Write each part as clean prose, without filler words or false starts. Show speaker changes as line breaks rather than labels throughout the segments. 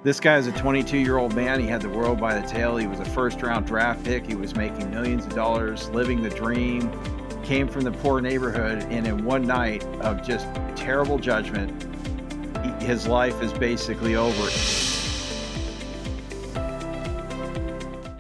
This guy's a 22-year-old man. He had the world by the tail. He was a first-round draft pick. He was making millions of dollars, living the dream, came from the poor neighborhood, and in one night of just terrible judgment, his life is basically over.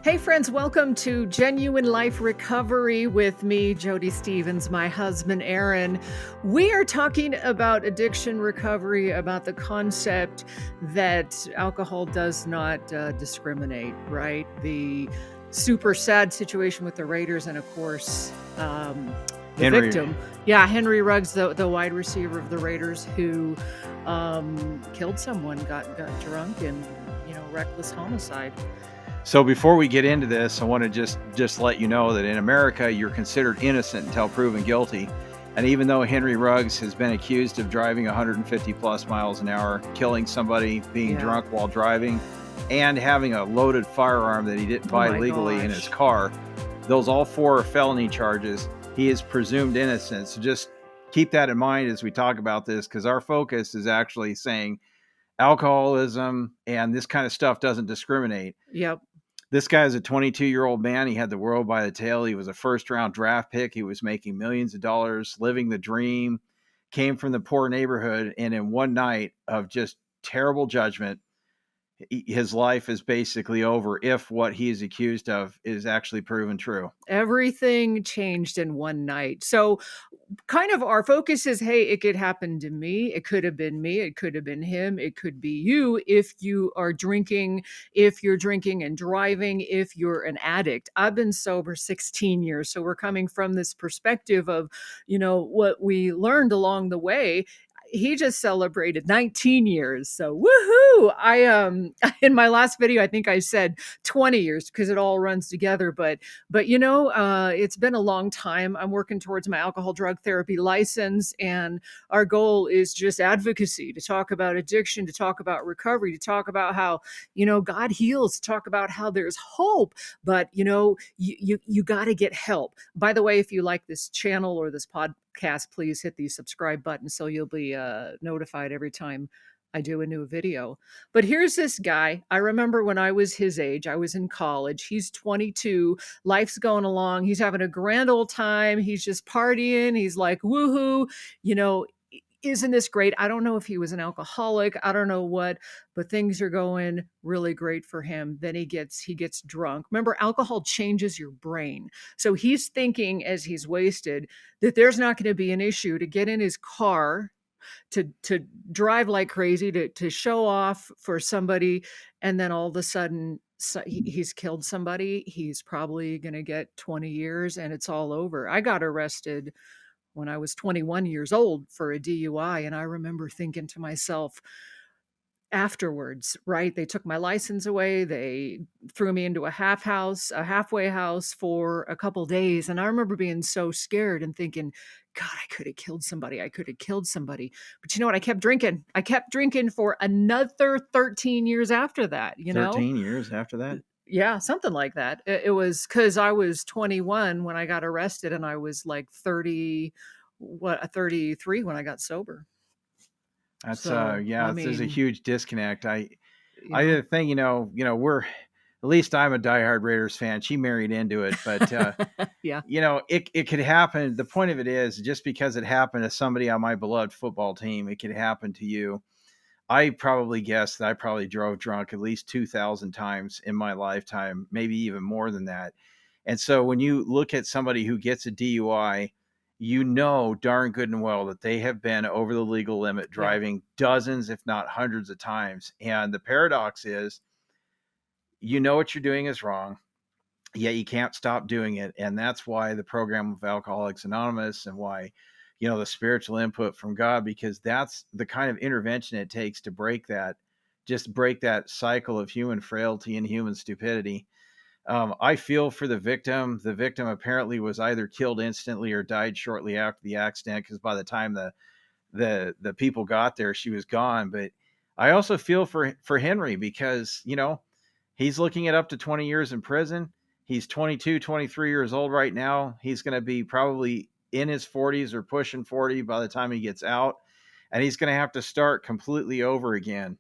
Hey friends, welcome to Genuine Life Recovery with me, Jody Stevens, my husband, Aaron. We are talking about addiction recovery, about the concept that alcohol does not discriminate, right? The super sad situation with the Raiders and, of course, the victim. Yeah, Henry Rugg's the wide receiver of the Raiders who killed someone, got drunk, and, reckless homicide.
So before we get into this, I want to just let you know that in America, you're considered innocent until proven guilty. And even though Henry Ruggs has been accused of driving 150 plus miles an hour, killing somebody, being drunk while driving, and having a loaded firearm that he didn't buy legally in his car, those all four are felony charges. He is presumed innocent. So just keep that in mind as we talk about this, because our focus is actually saying alcoholism and this kind of stuff doesn't discriminate.
Yep.
This guy is a 22-year-old man. He had the world by the tail. He was a first-round draft pick. He was making millions of dollars, living the dream, came from the poor neighborhood, and in one night of just terrible judgment, his life is basically over if what he is accused of is actually proven true.
Everything changed in one night. So kind of our focus is, hey, it could happen to me. It could have been me. It could have been him. It could be you if you are drinking, if you're drinking and driving, if you're an addict. I've been sober 16 years. So we're coming from this perspective of, what we learned along the way. He just celebrated 19 years. So woohoo. In my last video, I think I said 20 years because it all runs together. But it's been a long time. I'm working towards my alcohol drug therapy license. And our goal is just advocacy, to talk about addiction, to talk about recovery, to talk about how, God heals, to talk about how there's hope. But, you got to get help. By the way, if you like this channel or this podcast, please hit the subscribe button so you'll be notified every time I do a new video. But here's this guy. I remember when I was his age, I was in college. He's 22. Life's going along. He's having a grand old time. He's just partying. He's like, woohoo. Isn't this great? I don't know if he was an alcoholic. I don't know what, but things are going really great for him. Then he gets drunk. Remember, alcohol changes your brain. So he's thinking as he's wasted that there's not going to be an issue to get in his car, to drive like crazy, to show off for somebody. And then all of a sudden, he's killed somebody. He's probably going to get 20 years and it's all over. I got arrested when I was 21 years old for a DUI. And I remember thinking to myself afterwards, right? They took my license away. They threw me into a halfway house for a couple days. And I remember being so scared and thinking, God, I could have killed somebody. But you know what? I kept drinking. For another 13 years after that,
13 years after that?
Yeah, something like that. It was because I was 21 when I got arrested, and I was like 33 when I got sober.
That's there's a huge disconnect. I think we're, at least I'm a diehard Raiders fan. She married into it, but
yeah,
it could happen. The point of it is, just because it happened to somebody on my beloved football team, it could happen to you. I probably guess that I probably drove drunk at least 2,000 times in my lifetime, maybe even more than that. And so when you look at somebody who gets a DUI, darn good and well that they have been over the legal limit driving dozens, if not hundreds of times. And the paradox is, what you're doing is wrong, yet you can't stop doing it. And that's why the program of Alcoholics Anonymous, and why the spiritual input from God, because that's the kind of intervention it takes to break that cycle of human frailty and human stupidity. I feel for the victim. The victim apparently was either killed instantly or died shortly after the accident, because by the time the people got there, she was gone. But I also feel for Henry, because, he's looking at up to 20 years in prison. He's 22, 23 years old right now. He's going to be probably in his 40s or pushing 40 by the time he gets out, and he's going to have to start completely over again.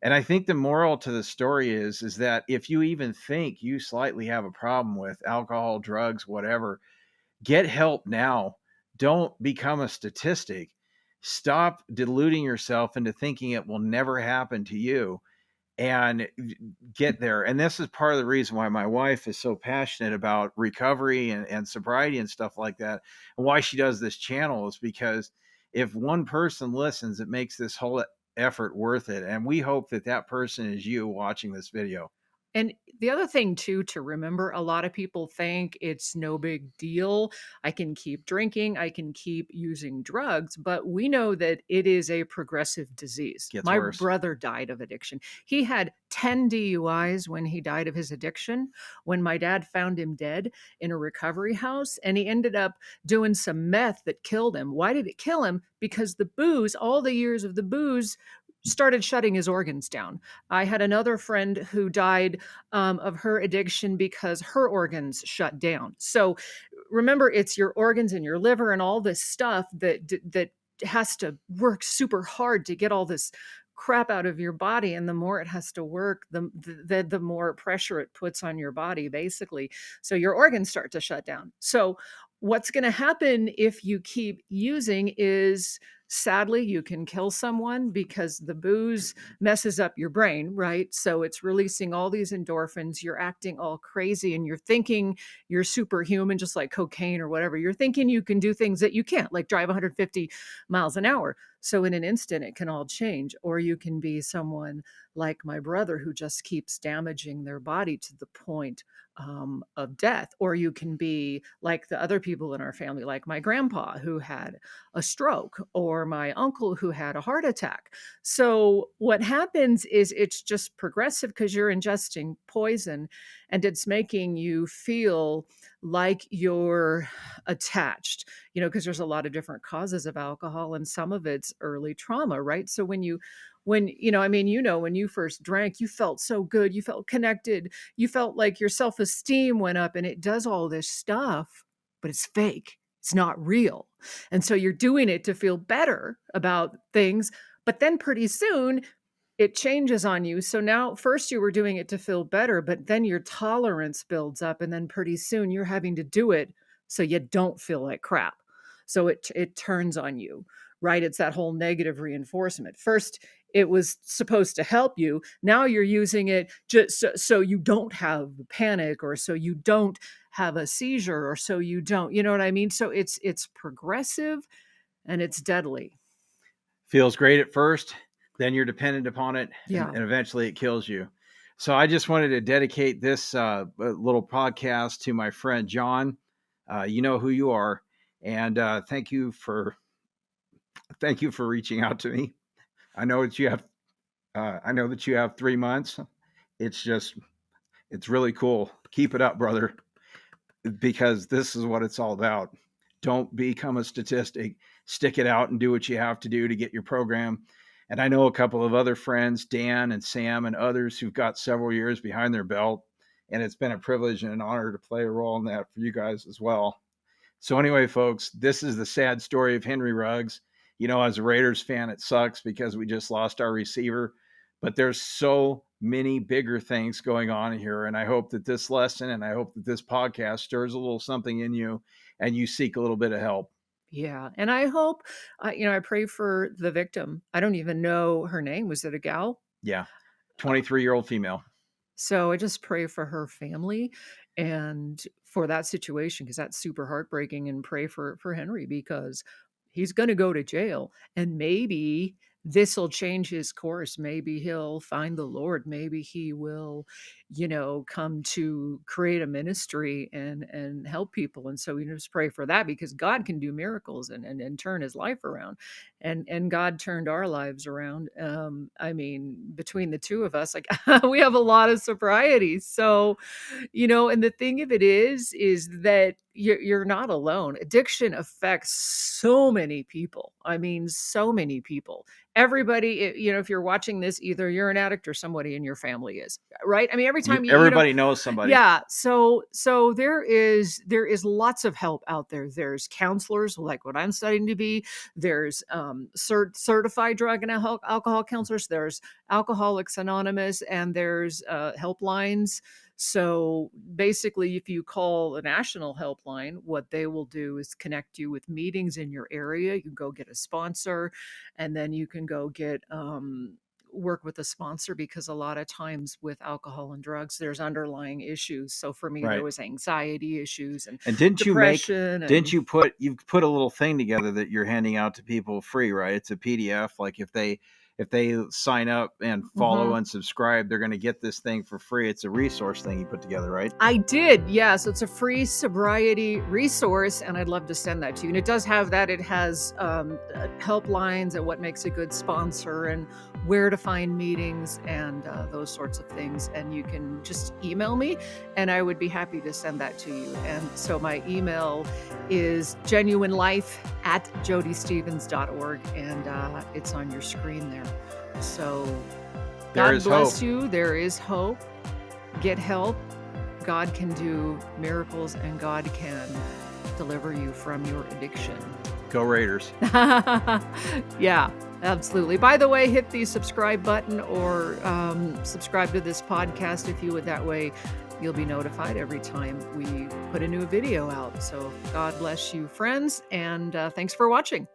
And I think the moral to the story is that if you even think you slightly have a problem with alcohol, drugs, whatever, get help now. Don't become a statistic. Stop deluding yourself into thinking it will never happen to you, and get there. And this is part of the reason why my wife is so passionate about recovery and sobriety and stuff like that, and why she does this channel is because if one person listens, it makes this whole effort worth it. And we hope that that person is you watching this video.
And the other thing too to remember, a lot of people think it's no big deal. I can keep drinking, I can keep using drugs, but we know that it is a progressive disease.
Gets
My
worse.
brother died of addiction. He had 10 DUIs when he died of his addiction. When my dad found him dead in a recovery house, and he ended up doing some meth that killed him. Why did it kill him? Because the booze, all the years of the booze, started shutting his organs down. I had another friend who died of her addiction because her organs shut down. So remember, it's your organs and your liver and all this stuff that has to work super hard to get all this crap out of your body, and the more it has to work, the more pressure it puts on your body, basically. So your organs start to shut down. So what's going to happen if you keep using is, sadly, you can kill someone because the booze messes up your brain, right? So it's releasing all these endorphins. You're acting all crazy and you're thinking you're superhuman, just like cocaine or whatever. You're thinking you can do things that you can't, like drive 150 miles an hour. So in an instant, it can all change. Or you can be someone like my brother who just keeps damaging their body to the point of death. Or you can be like the other people in our family, like my grandpa who had a stroke, or my uncle who had a heart attack. So what happens is it's just progressive because you're ingesting poison, and it's making you feel like you're attached, because there's a lot of different causes of alcohol, and some of it's early trauma, right? So when you first drank, you felt so good, you felt connected, you felt like your self-esteem went up, and it does all this stuff, but it's fake. It's not real. And so you're doing it to feel better about things, but then pretty soon it changes on you. So now, first you were doing it to feel better, but then your tolerance builds up, and then pretty soon you're having to do it so you don't feel like crap. So it turns on you, right? It's that whole negative reinforcement. First, it was supposed to help you. Now you're using it just so you don't have panic, or so you don't have a seizure, or so you don't, you know what I mean? So it's progressive and it's deadly.
Feels great at first, then you're dependent upon it,
Yeah.
and eventually it kills you. So I just wanted to dedicate this little podcast to my friend John. You know who you are, and thank you for reaching out to me. I know that you have I know that you have 3 months. It's really cool. Keep it up, brother, because this is what it's all about. Don't become a statistic. Stick it out and do what you have to do to get your program. And I know a couple of other friends, Dan and Sam and others, who've got several years behind their belt. And it's been a privilege and an honor to play a role in that for you guys as well. So, anyway, folks, this is the sad story of Henry Ruggs. As a Raiders fan, it sucks because we just lost our receiver, but there's so many bigger things going on here. And I hope that this lesson, and I hope that this podcast stirs a little something in you and you seek a little bit of help.
Yeah. And I hope, I pray for the victim. I don't even know her name. Was it a gal?
Yeah. 23-year-old female.
So I just pray for her family and for that situation, because that's super heartbreaking, and pray for Henry, because he's going to go to jail, and maybe this will change his course. Maybe he'll find the Lord. Maybe he will, come to create a ministry and help people. And so we just pray for that, because God can do miracles and turn his life around. And God turned our lives around. Between the two of us, like we have a lot of sobriety. So, and the thing of it is that you're not alone. Addiction affects so many people. I mean, so many people. everybody, if you're watching this, either you're an addict or somebody in your family is, right? I mean, every time
Everybody knows somebody.
yeah. So there is lots of help out there. There's counselors like what I'm studying to be. There's certified drug and alcohol counselors. There's Alcoholics Anonymous, and there's helplines. So basically, if you call a national helpline, what they will do is connect you with meetings in your area. You can go get a sponsor, and then you can go get work with a sponsor, because a lot of times with alcohol and drugs, there's underlying issues. So for me, there was anxiety issues and depression.
You put a little thing together that you're handing out to people free, right? It's a PDF. Like if they sign up and follow and subscribe, they're going to get this thing for free. It's a resource thing you put together, right?
I did. Yeah. So it's a free sobriety resource, and I'd love to send that to you. And it does have that. It has helplines and what makes a good sponsor and where to find meetings and those sorts of things. And you can just email me, and I would be happy to send that to you. And so my email is genuinelife@jodystevens.org, and it's on your screen there. So God bless you. There is hope. Get help. God can do miracles, and God can deliver you from your addiction.
Go Raiders.
Yeah, absolutely. By the way, hit the subscribe button or subscribe to this podcast if you would. That way you'll be notified every time we put a new video out. So God bless you, friends, and thanks for watching.